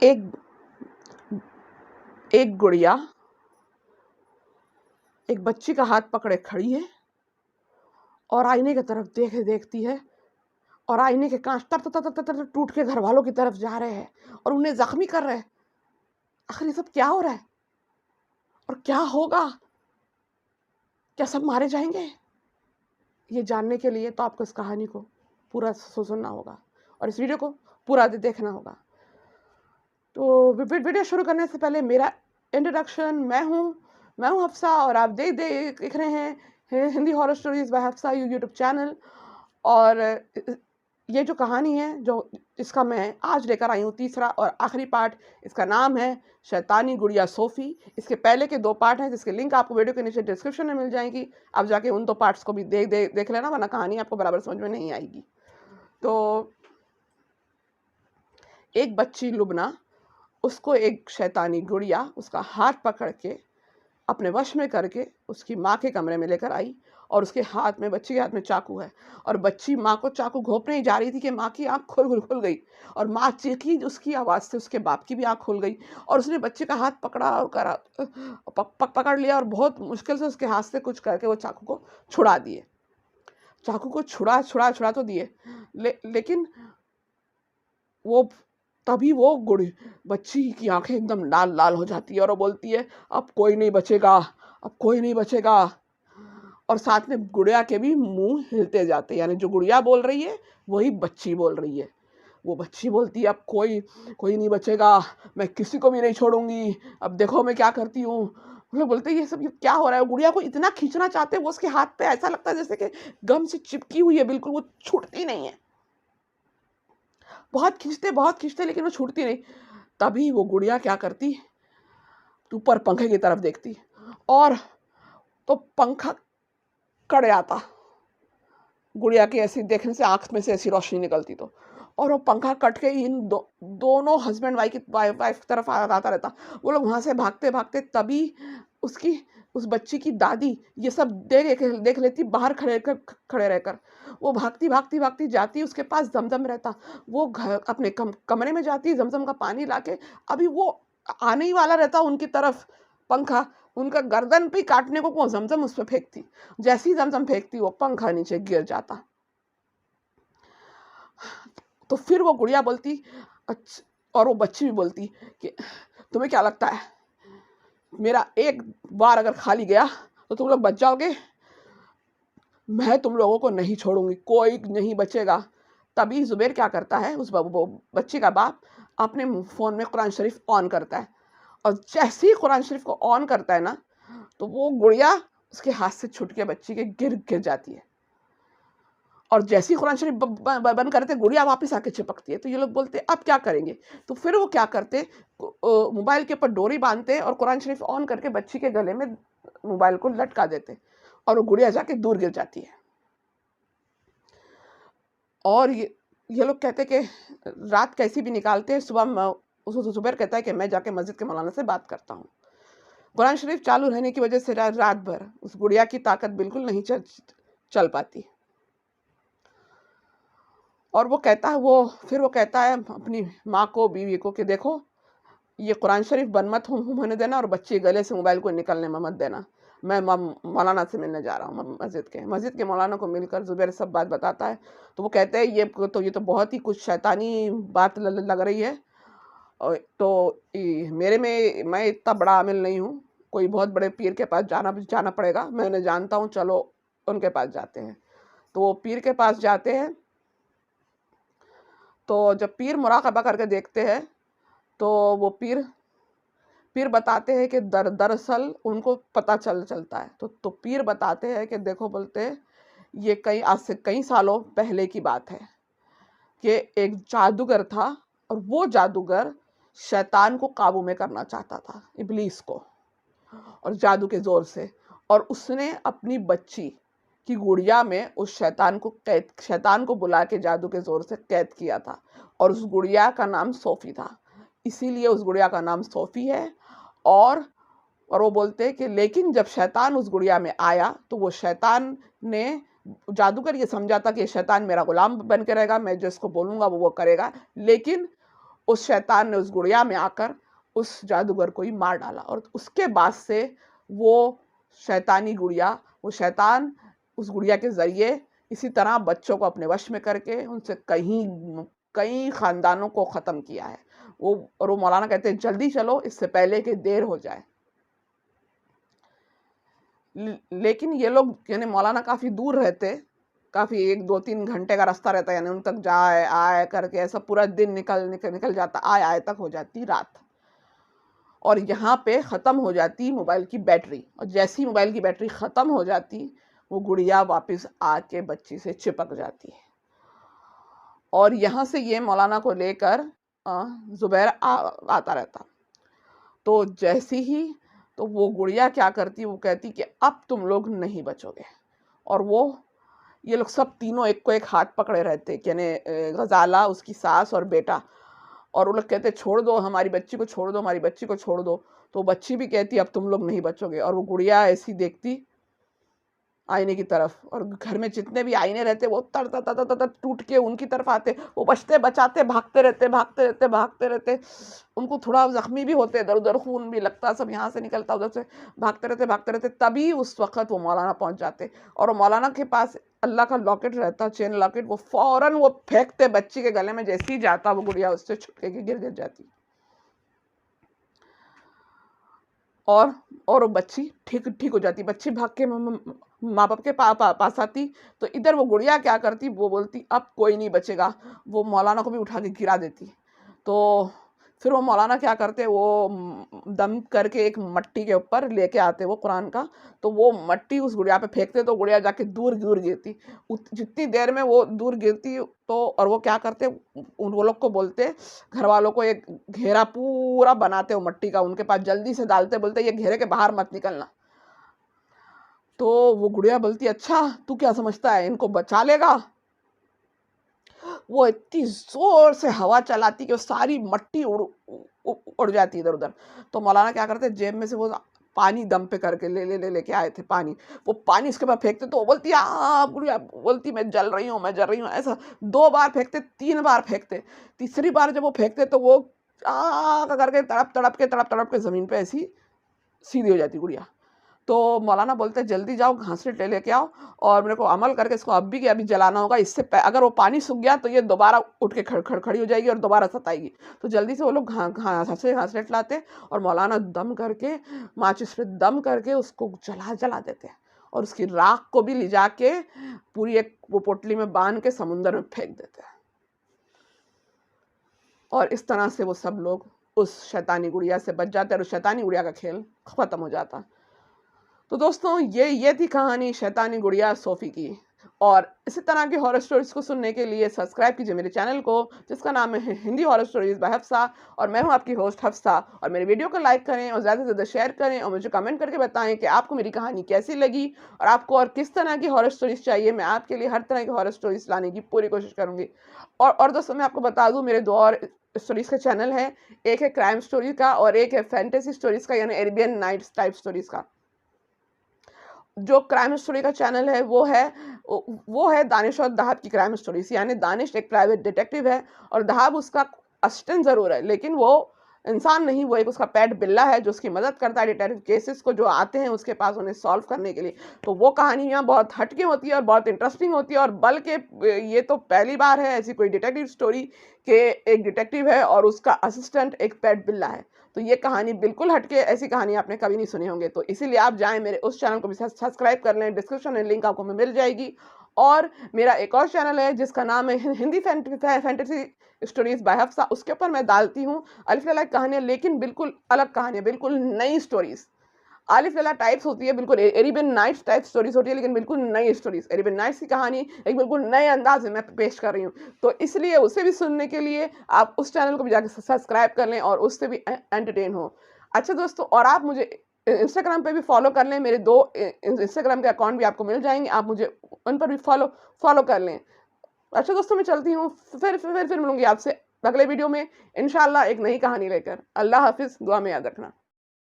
एक एक गुड़िया एक बच्ची का हाथ पकड़े खड़ी है और आईने की तरफ देखती है, और आईने के कांच तर तर तर तर टूट के घर वालों की तरफ जा रहे हैं और उन्हें जख्मी कर रहे हैं। आखिर ये सब क्या हो रहा है और क्या होगा? क्या सब मारे जाएंगे? ये जानने के लिए तो आपको इस कहानी को पूरा सुनना होगा और इस वीडियो को पूरा देखना होगा। तो वीडियो शुरू करने से पहले मेरा इंट्रोडक्शन, मैं हूँ हफ्सा और आप देख रहे हैं Hindi horror stories bye Hafsa YouTube channel. और ये जो कहानी है जो इसका मैं आज लेकर आई हूँ, तीसरा और आखिरी पार्ट, इसका नाम है शैतानी गुड़िया सोफ़ी। इसके पहले के 2 पार्ट हैं जिसके लिंक आपको वीडियो के नीचे डिस्क्रिप्शन में मिल जाएंगी। आप जाके उन 2 पार्ट्स को भी देख लेना, वरना कहानी आपको बराबर समझ में नहीं आएगी। तो एक बच्ची लुबना, उसको एक शैतानी गुड़िया उसका हाथ पकड़ के अपने वश में करके उसकी माँ के कमरे में लेकर आई, और उसके हाथ में, बच्ची के हाथ में चाकू है, और बच्ची माँ को चाकू घोंपने ही जा रही थी कि माँ की आँख खुल गई, और माँ चीखी, उसकी आवाज़ से उसके बाप की भी आँख खुल गई, और उसने बच्चे का हाथ पकड़ा और पकड़ लिया और बहुत मुश्किल से उसके हाथ से कुछ करके वो चाकू को छुड़ा दिए। चाकू को छुड़ा तो दिए, लेकिन वो तभी वो बच्ची की आंखें एकदम लाल लाल हो जाती है और वो बोलती है, अब कोई नहीं बचेगा, अब कोई नहीं बचेगा। और साथ में गुड़िया के भी मुंह हिलते जाते हैं, यानी जो गुड़िया बोल रही है वही बच्ची बोल रही है। वो बच्ची बोलती है, अब कोई नहीं बचेगा, मैं किसी को भी नहीं छोड़ूंगी, अब देखो मैं क्या करती हूँ। वो लोग बोलते हैं ये सब क्या हो रहा है? गुड़िया को इतना खींचना चाहते हैं, वो उसके हाथ पे ऐसा लगता है जैसे कि गम से चिपकी हुई है, बिल्कुल वो छूटती नहीं है। बहुत खींचते लेकिन वो छूटती नहीं। तभी वो गुड़िया क्या करती, ऊपर पंखे की तरफ देखती, और तो पंखा कट आता। गुड़िया की ऐसी देखने से आंख में से ऐसी रोशनी निकलती तो, और वो पंखा कट के इन दोनों हस्बैंड वाइफ की तरफ आता रहता। वो लोग वहां से भागते, तभी उसकी उस बच्ची की दादी ये सब देख लेती, बाहर खड़े रहकर। वो भागती जाती, उसके पास जमजम रहता। वो घर अपने कमरे में जाती, जमजम का पानी लाके, अभी वो आने ही वाला रहता उनकी तरफ पंखा, उनका गर्दन पे काटने को वो जमजम उस पर फेंकती। जैसी जमजम फेंकती वो पंखा नीचे गिर जाता। तो फिर वो गुड़िया बोलती, अच्छा, और वो बच्ची भी बोलती कि तुम्हें क्या लगता है मेरा एक बार अगर खाली गया तो तुम लोग बच जाओगे? मैं तुम लोगों को नहीं छोड़ूंगी, कोई नहीं बचेगा। तभी जुबैर क्या करता है, उस बच्ची का बाप अपने फोन में कुरान शरीफ ऑन करता है, और जैसे ही कुरान शरीफ को ऑन करता है ना, तो वो गुड़िया उसके हाथ से छूट के बच्ची के गिर जाती है। और जैसे ही कुरान शरीफ बंद करते, गुड़िया वापस आके चिपकती है। तो ये लोग बोलते अब क्या करेंगे? तो फिर वो क्या करते, मोबाइल के ऊपर डोरी बांधते और कुरान शरीफ ऑन करके बच्ची के गले में मोबाइल को लटका देते, और वो गुड़िया जाके दूर गिर जाती है। और ये लोग कहते कि रात कैसी भी निकालते हैं, सुबह जुबैर कहता है कि मैं जाके मस्जिद के मौलाना से बात करता हूँ। कुरान शरीफ चालू रहने की वजह से रात भर उस गुड़िया की ताकत बिल्कुल नहीं चल पाती। और फिर वो कहता है अपनी माँ को, बीवी को, कि देखो ये कुरान शरीफ बंद मत होने देना, और बच्चे गले से मोबाइल को निकलने में मत देना। मैं मौलाना से मिलने जा रहा हूँ, मस्जिद के मौलाना को मिलकर जुबैर सब बात बताता है। तो वो कहते हैं ये तो बहुत ही कुछ शैतानी बात लग रही है, तो मैं इतना बड़ा आमिल नहीं हूँ, कोई बहुत बड़े पीर के पास जाना पड़ेगा, मैं उन्हें जानता हूँ, चलो उनके पास जाते हैं। तो वो पीर के पास जाते हैं। तो जब पीर मुराकबा करके देखते हैं, तो वो पीर बताते हैं कि दरअसल उनको पता चलता है। तो पीर बताते हैं कि देखो, बोलते हैं ये आज से कई सालों पहले की बात है कि एक जादूगर था, और वो जादूगर शैतान को काबू में करना चाहता था, इब्लीस को, और जादू के जोर से। और उसने अपनी बच्ची की गुड़िया में उस शैतान को बुला के जादू के जोर से कैद किया था, और उस गुड़िया का नाम सोफी था, इसीलिए उस गुड़िया का नाम सोफी है। और वो बोलते हैं कि लेकिन जब शैतान उस गुड़िया में आया, तो वो शैतान ने, जादूगर ये समझा था कि शैतान मेरा गुलाम बन के रहेगा, मैं जिसको बोलूंगा वो करेगा, लेकिन उस शैतान ने उस गुड़िया में आकर उस जादूगर को ही मार डाला। और उसके बाद से वो शैतानी गुड़िया, वो शैतान उस गुड़िया के ज़रिए इसी तरह बच्चों को अपने वश में करके उनसे कई ख़ानदानों को ख़त्म किया है। वो मौलाना कहते हैं जल्दी चलो इससे पहले कि देर हो जाए। लेकिन ये लोग यानी मौलाना काफ़ी दूर रहते, काफ़ी 1-2-3 घंटे का रास्ता रहता है, यानी उन तक जाए आए करके ऐसा पूरा दिन निकल जाता, आए तक हो जाती रात। और यहाँ पे ख़त्म हो जाती मोबाइल की बैटरी, और जैसी ही मोबाइल की बैटरी ख़त्म हो जाती वो गुड़िया वापस आके बच्ची से चिपक जाती है। और यहाँ से ये मौलाना को लेकर ज़ुबैर आता रहता। तो जैसी ही तो वो गुड़िया क्या करती, वो कहती कि अब तुम लोग नहीं बचोगे। और ये लोग सब तीनों एक को एक हाथ पकड़े रहते, यानी गजाला, उसकी सास और बेटा। और वो लोग कहते छोड़ दो हमारी बच्ची को, छोड़ दो हमारी बच्ची को, छोड़ दो। तो बच्ची भी कहती अब तुम लोग नहीं बचोगे। और वो गुड़िया ऐसी देखती आईने की तरफ, और घर में जितने भी आईने रहते वो तर टूट के उनकी तरफ आते। वो बचते बचाते भागते रहते। उनको थोड़ा जख्मी भी होते, इधर उधर खून भी लगता, सब यहाँ से निकलता, उधर से भागते रहते। तभी उस वक्त वो मौलाना पहुंच जाते। और वो मौलाना के पास अल्लाह का लॉकेट रहता, चेन लॉकेट। वो फौरन वो फेंकते बच्ची के गले में, जैसे ही जाता वो गुड़िया उससे छुटके के गिर जाती। और वो बच्ची ठीक हो जाती। बच्ची भाग के माँ बाप के पास आती। तो इधर वो गुड़िया क्या करती, वो बोलती अब कोई नहीं बचेगा। वो मौलाना को भी उठा के गिरा देती। तो फिर वो मौलाना क्या करते, वो दम करके एक मट्टी के ऊपर लेके आते वो कुरान का। तो वो मट्टी उस गुड़िया पे फेंकते, तो गुड़िया जाके दूर गिरती। जितनी देर में वो दूर गिरती, तो और वो क्या करते, वो लोग को बोलते, घर वालों को एक घेरा पूरा बनाते वो मट्टी का, उनके पास जल्दी से डालते, बोलते ये घेरे के बाहर मत निकलना। तो वो गुड़िया बोलती अच्छा तू क्या समझता है इनको बचा लेगा। वो इतनी जोर से हवा चलाती कि वो सारी मट्टी उड़ जाती इधर उधर। तो मौलाना क्या करते, जेब में से वो पानी दम पे करके लेके आए थे पानी, वो पानी उसके बाद फेंकते। तो वो बोलती गुड़िया बोलती मैं जल रही हूँ। ऐसा 2 बार फेंकते, 3 बार फेंकते। तीसरी बार जब वो फेंकते तो वो करके तड़प के जमीन पे ऐसी सीधी हो जाती गुड़िया। तो मौलाना बोलते जल्दी जाओ घासलेट लेके आओ, और मेरे को अमल करके इसको अभी के अभी जलाना होगा। इससे अगर वो पानी सूख गया तो ये दोबारा उठ के खड़ी हो जाएगी और दोबारा सताएगी। तो जल्दी से वो लोग घासलेट लाते, और मौलाना दम करके माचिस पे दम करके उसको जला देते, और उसकी राख को भी ले जाके पूरी एक वो पोटली में बांध के समुंदर में फेंक देते। और इस तरह से वो सब लोग उस शैतानी गुड़िया से बच जाते, और उस शैतानी गुड़िया का खेल खत्म हो जाता। तो दोस्तों ये थी कहानी शैतानी गुड़िया सोफ़ी की। और इसी तरह की हॉरर स्टोरीज को सुनने के लिए सब्सक्राइब कीजिए मेरे चैनल को, जिसका नाम है Hindi horror stories bye Hafsa. और मैं हूं आपकी होस्ट हफ्सा। और मेरे वीडियो को लाइक करें और ज़्यादा से ज़्यादा शेयर करें, और मुझे कमेंट करके बताएं कि आपको मेरी कहानी कैसी लगी, और आपको और किस तरह की हॉरर स्टोरीज चाहिए। मैं आपके लिए हर तरह की हॉरर स्टोरीज लाने की पूरी कोशिश करूँगी। और दोस्तों मैं आपको बता दूँ, मेरे 2 और स्टोरीज के चैनल हैं। एक है क्राइम स्टोरी का, और एक है फैंटेसी स्टोरीज का, यानी अरेबियन नाइट्स टाइप स्टोरीज का। जो क्राइम स्टोरी का चैनल है वो है दानिश और दहाब की क्राइम स्टोरीज। यानी दानिश एक प्राइवेट डिटेक्टिव है, और दहाब उसका असिस्टेंट ज़रूर है, लेकिन वो इंसान नहीं, वो एक उसका पेट बिल्ला है जो उसकी मदद करता है डिटेक्टिव केसेस को जो आते हैं उसके पास, उन्हें सॉल्व करने के लिए। तो वो कहानियाँ बहुत हटके होती है और बहुत इंटरेस्टिंग होती है। और बल्कि ये तो पहली बार है ऐसी कोई डिटेक्टिव स्टोरी के एक डिटेक्टिव है और उसका असिस्टेंट एक पेट बिल्ला है। तो ये कहानी बिल्कुल हटके, ऐसी कहानी आपने कभी नहीं सुनी होंगे। तो इसीलिए आप जाएं मेरे उस चैनल को भी सब्सक्राइब कर लें, डिस्क्रिप्शन में लिंक आपको मिल जाएगी। और मेरा एक और चैनल है जिसका नाम है Hindi fantasy stories bye Hafsa. उसके ऊपर मैं डालती हूँ अलिफ लैला कहानियाँ, लेकिन बिल्कुल अलग कहानियाँ, बिल्कुल नई स्टोरीज। अलिफ लैला टाइप्स होती है, बिल्कुल अरेबियन नाइट्स टाइप स्टोरीज होती है, लेकिन बिल्कुल नई स्टोरीज। अरेबियन नाइट्स की कहानी एक बिल्कुल नए अंदाज में मैं पेश कर रही हूँ। तो इसलिए उसे भी सुनने के लिए आप उस चैनल को भी जाकर सब्सक्राइब कर लें और उससे भी एंटरटेन हो। अच्छा दोस्तों, और आप मुझे इंस्टाग्राम पे भी फॉलो कर लें। मेरे 2 इंस्टाग्राम के अकाउंट भी आपको मिल जाएंगे, आप मुझे उन पर भी फॉलो कर लें। अच्छा दोस्तों, मैं चलती हूँ, फिर मिलूंगी आपसे अगले वीडियो में इंशाल्लाह एक नई कहानी लेकर। अल्लाह हाफिज़, दुआ में याद रखना।